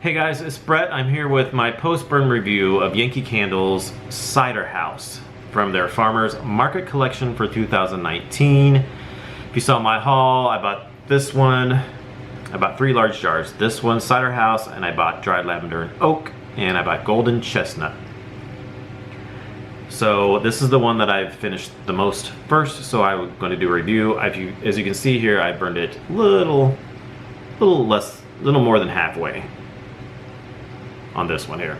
Hey guys, it's Brett. I'm here with my post-burn review of Yankee Candle's Ciderhouse from their Farmers Market collection for 2019. If you saw my haul, I bought this one. I bought 3 large jars. This one, Ciderhouse, and I bought dried lavender and oak, and I bought golden chestnut. So this is the one that I've finished the most first, so I'm going to do a review. As you can see here, I burned it a little more than halfway on this one here.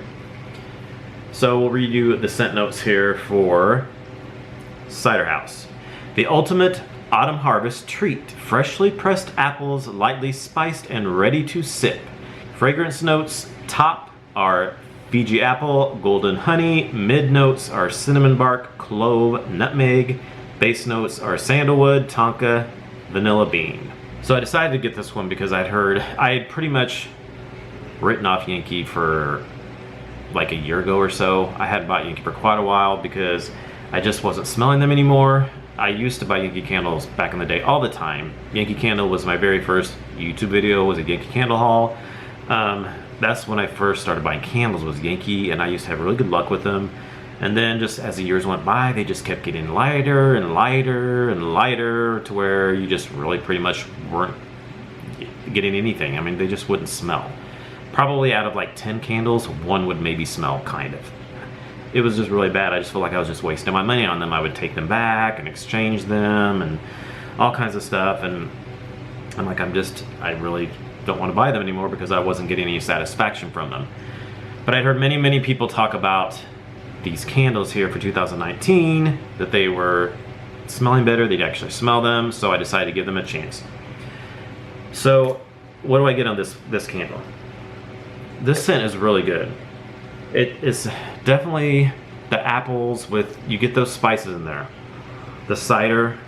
So we'll read you the scent notes here for Ciderhouse. The ultimate autumn harvest treat. Freshly pressed apples, lightly spiced and ready to sip. Fragrance notes, top are Fiji apple, golden honey. Mid notes are cinnamon bark, clove, nutmeg. Base notes are sandalwood, tonka, vanilla bean. So I decided to get this one because I had pretty much written off Yankee for like a year ago or so. I hadn't bought Yankee for quite a while because I just wasn't smelling them anymore. I used to buy Yankee candles back in the day all the time. Yankee Candle was my very first YouTube video, was a Yankee Candle haul. That's when I first started buying candles, was Yankee, and I used to have really good luck with them. And then just as the years went by, they just kept getting lighter and lighter and lighter to where you just really pretty much weren't getting anything. I mean, they just wouldn't smell. Probably out of like 10 candles, 1 would maybe smell, kind of. It was just really bad. I just felt like I was just wasting my money on them. I would take them back and exchange them and all kinds of stuff. And I'm like, I really don't want to buy them anymore because I wasn't getting any satisfaction from them. But I'd heard many people talk about these candles here for 2019, that they were smelling better, they'd actually smell them, so I decided to give them a chance. So what do I get on this candle? This scent is really good. It is definitely the apples with, you get those spices in there. The cider,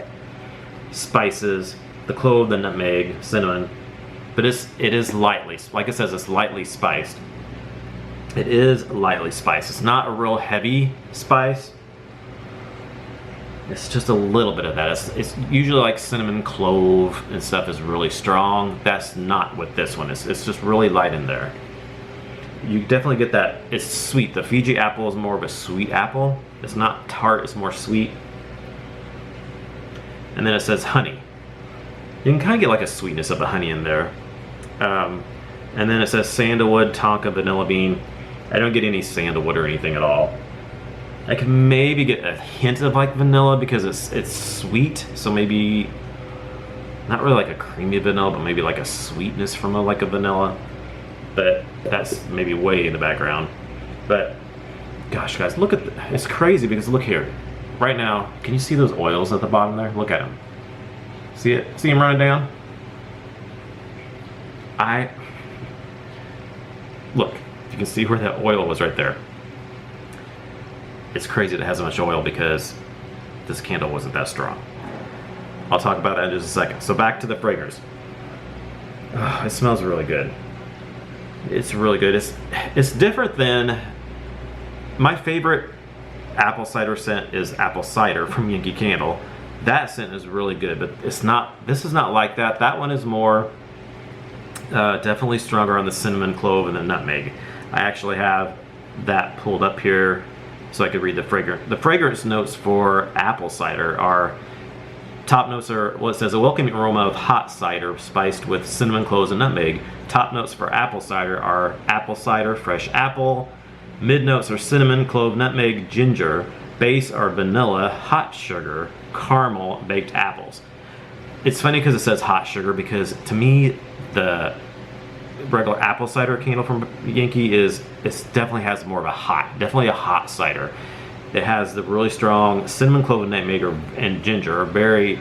spices, the clove, the nutmeg, cinnamon, but it is lightly, like it says, it's lightly spiced. It is lightly spiced. It's not a real heavy spice. It's just a little bit of that. It's usually like cinnamon, clove, and stuff is really strong. That's not what this one is. It's just really light in there. You definitely get that. It's sweet. The Fiji apple is more of a sweet apple. It's not tart, it's more sweet. And then it says honey. You can kind of get like a sweetness of the honey in there. And then it says sandalwood, tonka, vanilla bean. I don't get any sandalwood or anything at all. I can maybe get a hint of like vanilla because it's sweet, so maybe not really like a creamy vanilla, but maybe like a sweetness from like a vanilla. But that's maybe way in the background. But gosh, guys, look at it's crazy because look here, right now. Can you see those oils at the bottom there? Look at them. See it? See them running down? Look. You can see where that oil was right there. It's crazy that it has so much oil because this candle wasn't that strong. I'll talk about that in just a second. So back to the fragrance. It smells really good. It's really good. It's different than my favorite apple cider scent is apple cider from Yankee Candle. That scent is really good, but it's not. This is not like that. That one is more definitely stronger on the cinnamon, clove, and the nutmeg. I actually have that pulled up here so I could read the fragrance. The fragrance notes for apple cider are, top notes are, well, it says a welcoming aroma of hot cider spiced with cinnamon, cloves, and nutmeg. Top notes for apple cider are apple cider, fresh apple. Mid notes are cinnamon, clove, nutmeg, ginger. Base are vanilla, hot sugar, caramel, baked apples. It's funny because it says hot sugar because to me, the regular apple cider candle from Yankee it definitely has more of definitely a hot cider. It has the really strong cinnamon, clove, and nutmeg and ginger are very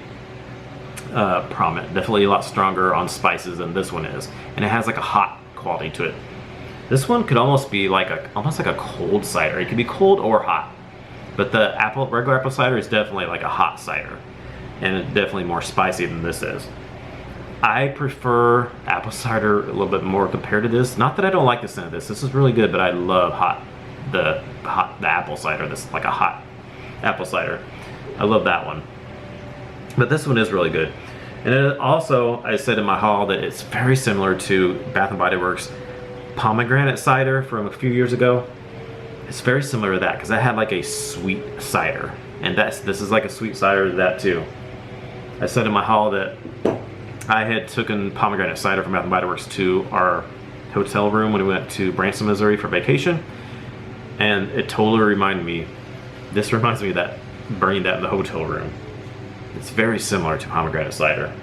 prominent. Definitely a lot stronger on spices than this one is, and it has like a hot quality to it. This one could almost be like almost like a cold cider. It could be cold or hot, but the regular apple cider is definitely like a hot cider, and it's definitely more spicy than this is. I prefer apple cider a little bit more compared to this. Not that I don't like the scent of this. This is really good, but I love the apple cider. This is like a hot apple cider. I love that one. But this one is really good. And it also, I said in my haul that it's very similar to Bath & Body Works pomegranate cider from a few years ago. It's very similar to that because I had like a sweet cider, and this is like a sweet cider to that too. I said in my haul that I had taken pomegranate cider from Bath & Body Works to our hotel room when we went to Branson, Missouri for vacation, and it totally reminded me, this reminds me of that, burning that in the hotel room. It's very similar to pomegranate cider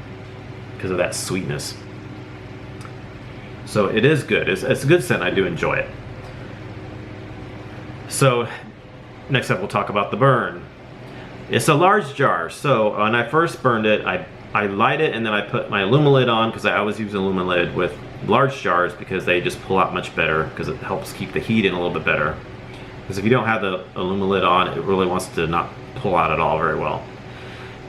because of that sweetness. So it is good. It's a good scent. I do enjoy it. So next up we'll talk about the burn. It's a large jar. So when I first burned it, I light it and then I put my aluminum lid on because I always use an aluminum lid with large jars because they just pull out much better because it helps keep the heat in a little bit better. Because if you don't have the aluminum lid on, it really wants to not pull out at all very well.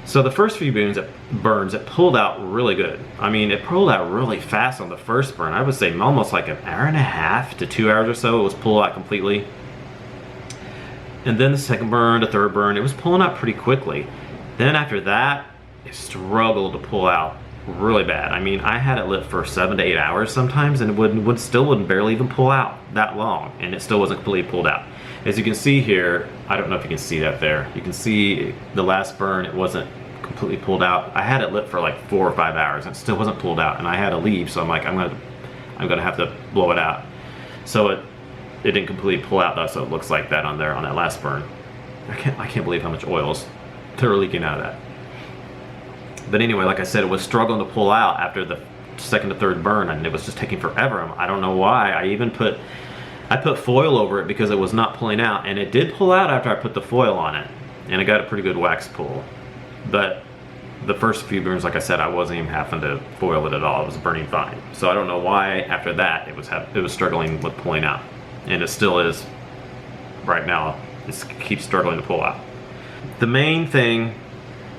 So the first few burns, it pulled out really good. I mean, it pulled out really fast on the first burn. I would say almost like an hour and a half to 2 hours or so, it was pulled out completely. And then the second burn, the third burn, it was pulling out pretty quickly. Then after that, it struggled to pull out really bad. I mean, I had it lit for 7 to 8 hours sometimes, and it still wouldn't barely even pull out that long, and it still wasn't completely pulled out. As you can see here, I don't know if you can see that there. You can see the last burn, it wasn't completely pulled out. I had it lit for like 4 or 5 hours and it still wasn't pulled out, and I had to leave, so I'm like, I'm gonna have to blow it out. So it didn't completely pull out though, so it looks like that on there on that last burn. I can't believe how much oil's leaking out of that. But anyway, like I said, it was struggling to pull out after the second to third burn, and it was just taking forever. I don't know why. I put foil over it because it was not pulling out, and it did pull out after I put the foil on it, and it got a pretty good wax pull. But the first few burns, like I said, I wasn't even having to foil it at all. It was burning fine. So I don't know why after that it was struggling with pulling out, and it still is right now. It keeps struggling to pull out. The main thing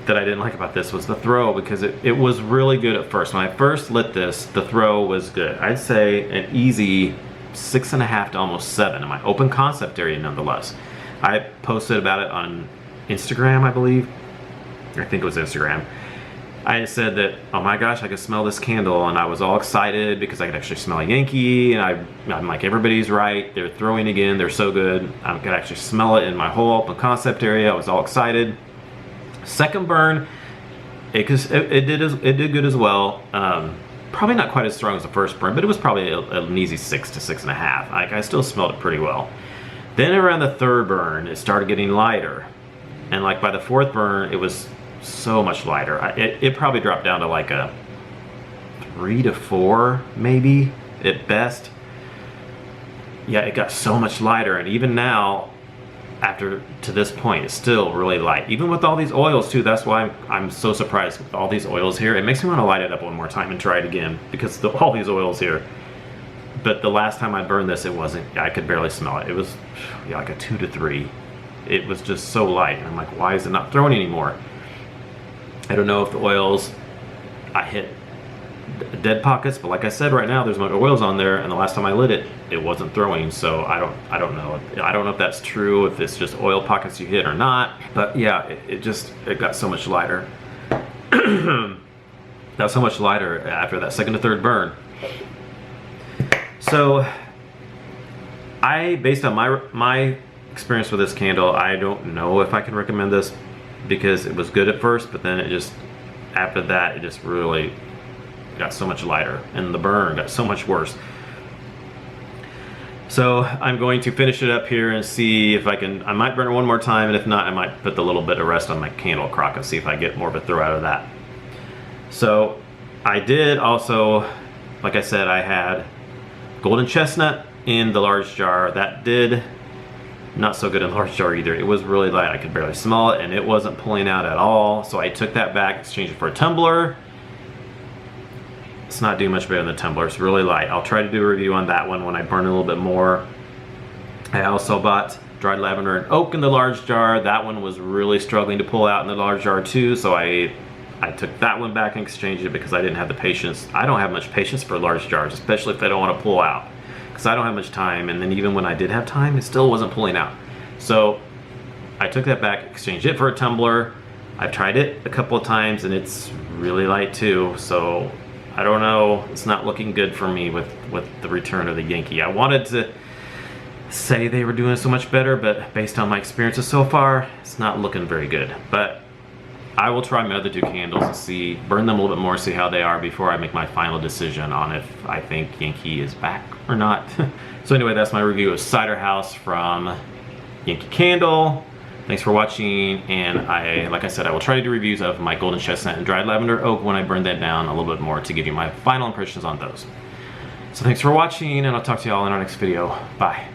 that I didn't like about this was the throw, because it was really good at first. When I first lit this, the throw was good. I'd say an easy 6.5 to almost 7 in my open concept area nonetheless. I posted about it on Instagram, I believe. I think it was Instagram. I said that, oh my gosh, I could smell this candle, and I was all excited because I could actually smell a Yankee, and I'm like, everybody's right, they're throwing again, they're so good. I could actually smell it in my whole open concept area. I was all excited. Second burn, it did good as well. Probably not quite as strong as the first burn, but it was probably an easy 6 to 6.5. I still smelled it pretty well. Then around the third burn, it started getting lighter, and like by the fourth burn, it was so much lighter. It probably dropped down to like a 3 to 4 maybe at best. Yeah, it got so much lighter, and even now, after to this point, it's still really light. Even with all these oils too, that's why I'm so surprised with all these oils here. It makes me want to light it up one more time and try it again because all these oils here. But the last time I burned this, I could barely smell it. It was like a 2 to 3. It was just so light. And I'm like, why is it not throwing anymore? I don't know if the oils, I hit dead pockets, but like I said, right now there's no oils on there, and the last time I lit it, it wasn't throwing. So I don't know. I don't know if that's true, if it's just oil pockets you hit or not. But yeah, it got so much lighter. Got so much lighter after that second to third burn. So based on my experience with this candle, I don't know if I can recommend this because it was good at first, but then after that, it just really got so much lighter, and the burn got so much worse. So I'm going to finish it up here and see if I might burn it one more time, and if not, I might put the little bit of rest on my candle crock and see if I get more of a throw out of that. So I did also, like I said, I had golden chestnut in the large jar. That did not so good in the large jar either. It was really light. I could barely smell it, and it wasn't pulling out at all. So I took that back, exchanged it for a tumbler. It's not doing much better than the tumbler. It's really light. I'll try to do a review on that one when I burn a little bit more. I also bought dried lavender and oak in the large jar. That one was really struggling to pull out in the large jar too, so I took that one back and exchanged it because I didn't have the patience. I don't have much patience for large jars, especially if they don't want to pull out, because I don't have much time, and then even when I did have time, it still wasn't pulling out. So I took that back, exchanged it for a tumbler. I've tried it a couple of times and it's really light too, so I don't know. It's not looking good for me with the return of the Yankee. I wanted to say they were doing so much better, but based on my experiences so far, it's not looking very good. But I will try my other two candles and see, burn them a little bit more, see how they are before I make my final decision on if I think Yankee is back or not. So anyway, that's my review of Ciderhouse from Yankee Candle. Thanks for watching, and like I said, I will try to do reviews of my Golden Chestnut and Dried Lavender Oak when I burn that down a little bit more to give you my final impressions on those. So thanks for watching, and I'll talk to y'all in our next video. Bye.